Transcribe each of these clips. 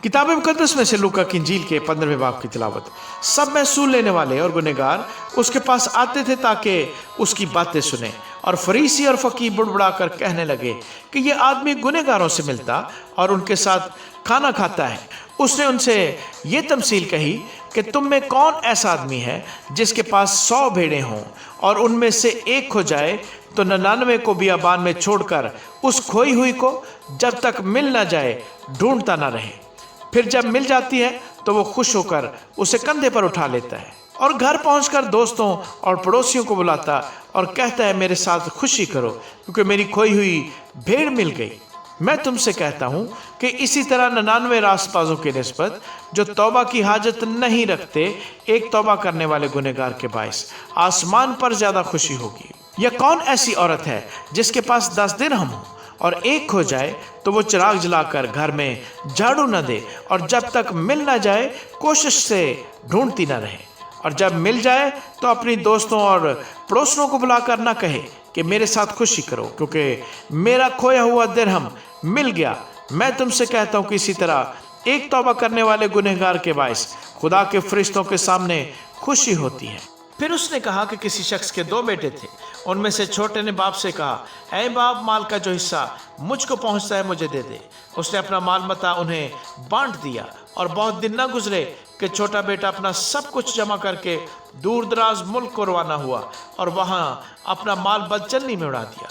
किताब मुकद्दस में से लूका की इंजील के 15वें बाब की तिलावत। सब महसूल लेने वाले और गुनहगार उसके पास आते थे ताकि उसकी बातें सुने, और फरीसी और फकीर बुड़बुड़ा कर कहने लगे कि ये आदमी गुनहगारों से मिलता और उनके साथ खाना खाता है। उसने उनसे ये तमसील कही कि तुम में कौन ऐसा आदमी है जिसके पास 100 भेड़ें हों और उनमें से एक खो जाए तो 99 को बियाबान में छोड़कर उस खोई हुई को जब तक मिल ना जाए ढूंढता ना रहे। फिर जब मिल जाती है तो वो खुश होकर उसे कंधे पर उठा लेता है और घर पहुंचकर दोस्तों और पड़ोसियों को बुलाता और कहता है मेरे साथ खुशी करो क्योंकि मेरी खोई हुई भेड़ मिल गई। मैं तुमसे कहता हूं कि इसी तरह 99 रास्तबाजों के निस्बत जो तौबा की हाजत नहीं रखते एक तौबा करने वाले गुनहगार के बाइस आसमान पर ज्यादा खुशी होगी। या कौन ऐसी औरत है जिसके पास 10 दिरहम हो और एक खो जाए तो वो चिराग जलाकर घर में झाड़ू न दे और जब तक मिल ना जाए कोशिश से ढूंढती न रहे, और जब मिल जाए तो अपनी दोस्तों और पड़ोसियों को बुलाकर ना कहे कि मेरे साथ खुशी करो क्योंकि मेरा खोया हुआ दिरहम मिल गया। मैं तुमसे कहता हूं कि इसी तरह एक तौबा करने वाले गुनहगार के बाइस खुदा के फरिश्तों के सामने खुशी होती है। फिर उसने कहा कि किसी शख्स के 2 बेटे थे। उनमें से छोटे ने बाप से कहा, ऐ बाप, माल का जो हिस्सा मुझको पहुंचता है मुझे दे दे। उसने अपना माल मता उन्हें बांट दिया और बहुत दिन न गुजरे कि छोटा बेटा अपना सब कुछ जमा करके दूर दराज मुल्क को रवाना हुआ और वहां अपना माल बदचलनी में उड़ा दिया।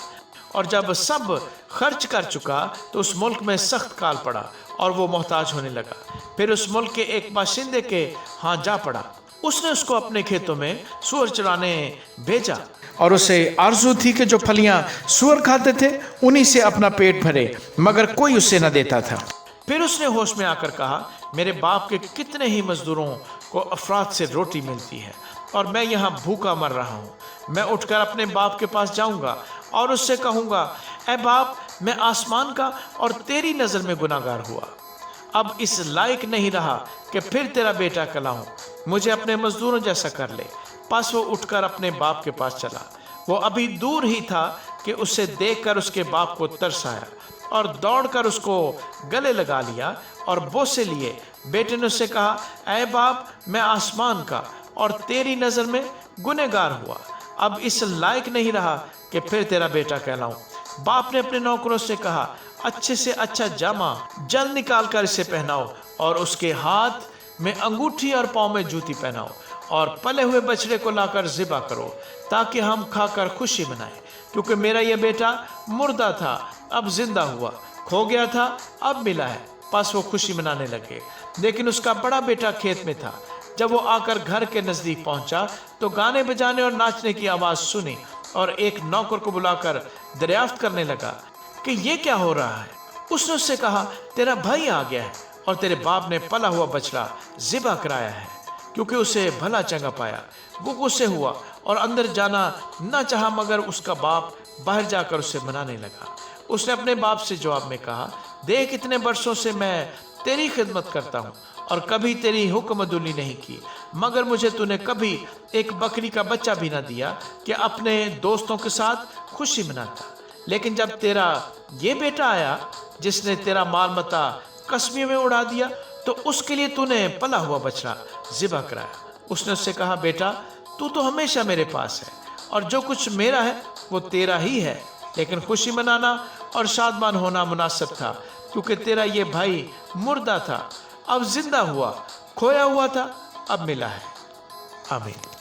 और जब सब खर्च कर चुका तो उस मुल्क में सख्त काल पड़ा और वो मोहताज होने लगा। फिर उस मुल्क के एक बाशिंदे के यहाँ जा पड़ा। उसने उसको अपने खेतों में सूअर चराने भेजा और उसे आरजू थी कि जो फलियां सूअर खाते थे उन्हीं से अपना पेट भरे, मगर कोई उसे न देता था। फिर उसने होश में आकर कहा, मेरे बाप के कितने ही मजदूरों को अफराद से रोटी मिलती है और मैं यहाँ भूखा मर रहा हूँ। मैं उठकर अपने बाप के पास जाऊँगा और उससे कहूँगा, ऐ बाप, मैं आसमान का और तेरी नज़र में गुनाहगार हुआ। अब इस लायक नहीं रहा कि फिर तेरा बेटा कहलाऊं, मुझे अपने मजदूरों जैसा कर ले। पास वो उठकर अपने बाप के पास चला। वो अभी दूर ही था कि उसे देखकर उसके बाप को तरस आया और दौड़कर उसको गले लगा लिया और बोसे लिए। बेटे ने उससे कहा, ऐ बाप, मैं आसमान का और तेरी नज़र में गुनहगार हुआ। अब इस लायक नहीं रहा कि फिर तेरा बेटा कहलाऊं। बाप ने अपने नौकरों से कहा, अच्छे से अच्छा जामा जल्द निकाल कर इसे पहनाओ और उसके हाथ में अंगूठी और पाँव में जूती पहनाओ और पले हुए बछड़े को लाकर ज़िबा करो ताकि हम खाकर खुशी मनाएं। क्योंकि मेरा यह बेटा मुर्दा था, अब जिंदा हुआ, खो गया था, अब मिला है। बस वो खुशी मनाने लगे। लेकिन उसका बड़ा बेटा खेत में था। जब वो आकर घर के नज़दीक पहुंचा तो गाने बजाने और नाचने की आवाज़ सुनी और एक नौकर को बुलाकर दरियाफ्त करने लगा कि ये क्या हो रहा है। उसने उससे कहा, तेरा भाई आ गया है और तेरे बाप ने पला हुआ बछड़ा ज़िबा कराया है, क्योंकि उसे भला चंगा पाया। वो गुस्से हुआ और अंदर जाना न चाहा, मगर उसका बाप बाहर जाकर उसे मनाने लगा। उसने अपने बाप से जवाब में कहा, देख, इतने वर्षों से मैं तेरी खिदमत करता हूँ और कभी तेरी हुक्मदुली नहीं की, मगर मुझे तूने कभी एक बकरी का बच्चा भी ना दिया कि अपने दोस्तों के साथ खुशी मनाता। लेकिन जब तेरा ये बेटा आया जिसने तेरा माल मता कसमियों में उड़ा दिया, तो उसके लिए तूने पला हुआ बछड़ा ज़िबा कराया। उसने उससे कहा, बेटा, तू तो हमेशा मेरे पास है और जो कुछ मेरा है वो तेरा ही है, लेकिन खुशी मनाना और शादमान होना मुनासिब था, क्योंकि तेरा ये भाई मुर्दा था, अब जिंदा हुआ, खोया हुआ था, अब मिला है। आमीन।